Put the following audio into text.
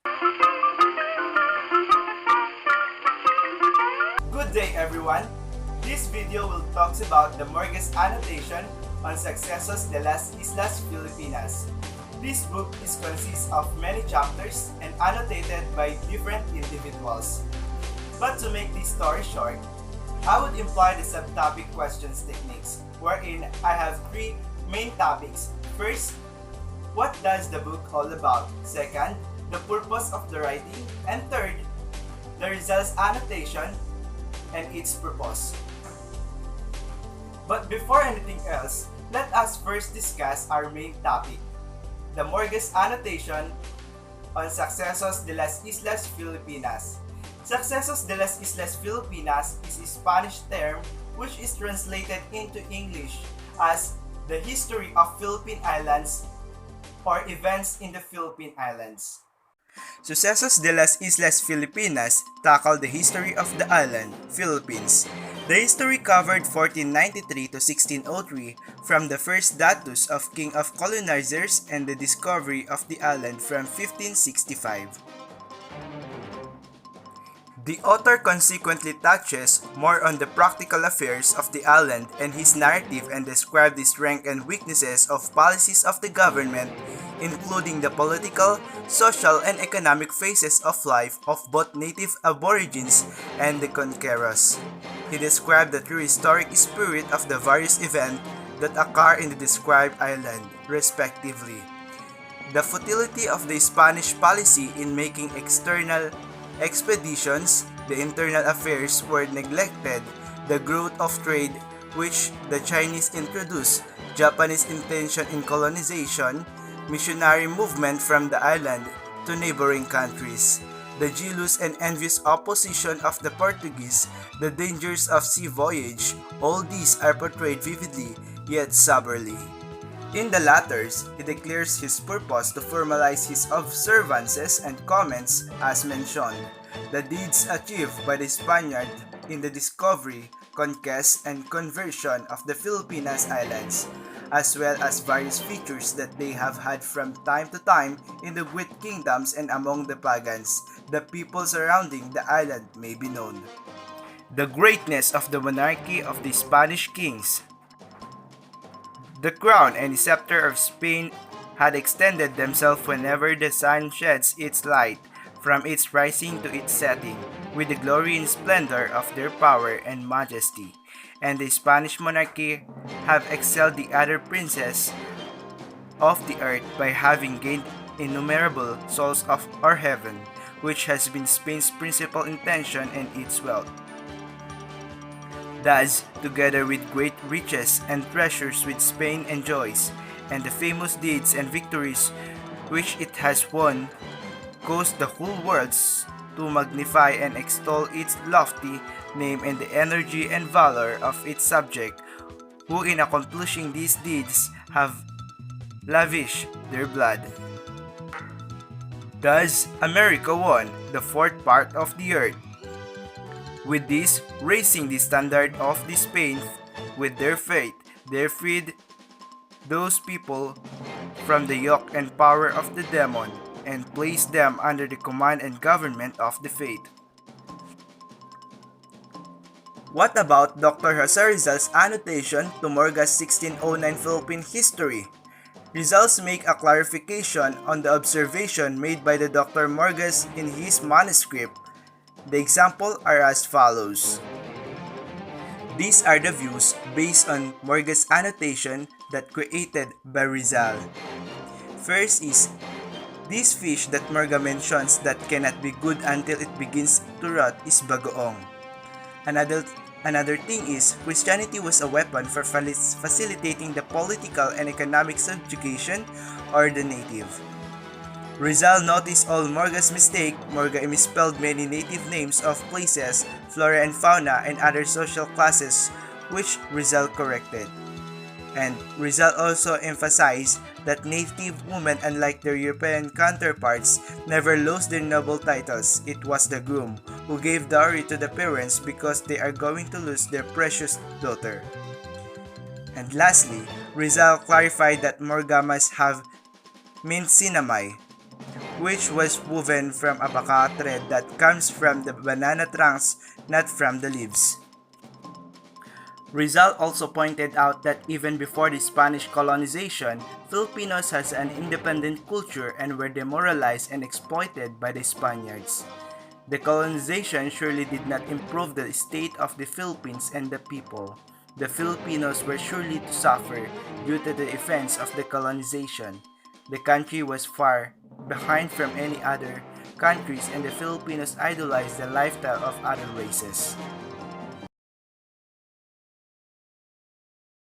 Good day everyone! This video will talk about the Morgas Annotation on Sucesos de las Islas Filipinas. This book consists of many chapters and annotated by different individuals. But to make this story short, I would employ the subtopic questions techniques, wherein I have three main topics. First, what does the book all about? Second, the purpose of the writing. And third, the results annotation and its purpose. But before anything else, let us first discuss our main topic, the Morgas Annotation on Sucesos de las Islas Filipinas. Sucesos de las Islas Filipinas is a Spanish term which is translated into English as the history of Philippine Islands or events in the Philippine Islands. Sucesos de las Islas Filipinas tackle the history of the island, Philippines. The history covered 1493 to 1603 from the first datus of King of Colonizers and the discovery of the island from 1565. The author consequently touches more on the practical affairs of the island and his narrative and described the strengths and weaknesses of policies of the government, including the political, social, and economic phases of life of both native aborigines and the conquerors. He described the true historic spirit of the various events that occur in the described island, respectively. The futility of the Spanish policy in making external expeditions, the internal affairs were neglected, the growth of trade which the Chinese introduced, Japanese intention in colonization, missionary movement from the island to neighboring countries, the jealous and envious opposition of the Portuguese, the dangers of sea voyage, all these are portrayed vividly yet soberly. In the latter, he declares his purpose to formalize his observances and comments as mentioned, the deeds achieved by the Spaniard in the discovery, conquest, and conversion of the Filipinas Islands, as well as various features that they have had from time to time in the great kingdoms and among the pagans, the people surrounding the island may be known. The greatness of the monarchy of the Spanish kings. The crown and scepter of Spain had extended themselves whenever the sun sheds its light, from its rising to its setting, with the glory and splendor of their power and majesty. And the Spanish monarchy have excelled the other princes of the earth by having gained innumerable souls of our heaven, which has been Spain's principal intention and its wealth. Thus, together with great riches and treasures which Spain enjoys, and the famous deeds and victories which it has won, caused the whole world to magnify and extol its lofty name and the energy and valor of its subject, who in accomplishing these deeds have lavished their blood. Thus, America won the fourth part of the earth, with this raising the standard of the Spain with their faith. They freed those people from the yoke and power of the demon and placed them under the command and government of the faith. What about Dr. Jose Rizal's annotation to Morgas 1609 Philippine history? Results make a clarification on the observation made by the Dr. Morgas in his manuscript. The example are as follows. These are the views based on Morgas annotation that created by Rizal. First is, this fish that Morga mentions that cannot be good until it begins to rot is bagoong. Another thing is, Christianity was a weapon for facilitating the political and economic subjugation of the native. Rizal noticed all Morga's mistake. Morga misspelled many native names of places, flora and fauna, and other social classes, which Rizal corrected. And Rizal also emphasized that native women, unlike their European counterparts, never lost their noble titles. It was the groom who gave dowry to the parents because they are going to lose their precious daughter. And lastly, Rizal clarified that Morga must have meant sinamay, which was woven from a baka thread that comes from the banana trunks, not from the leaves. Rizal also pointed out that even before the Spanish colonization, Filipinos had an independent culture and were demoralized and exploited by the Spaniards. The colonization surely did not improve the state of the Philippines and the people. The Filipinos were surely to suffer due to the effects of the colonization. The country was far behind from any other countries and the Filipinos idolized the lifestyle of other races.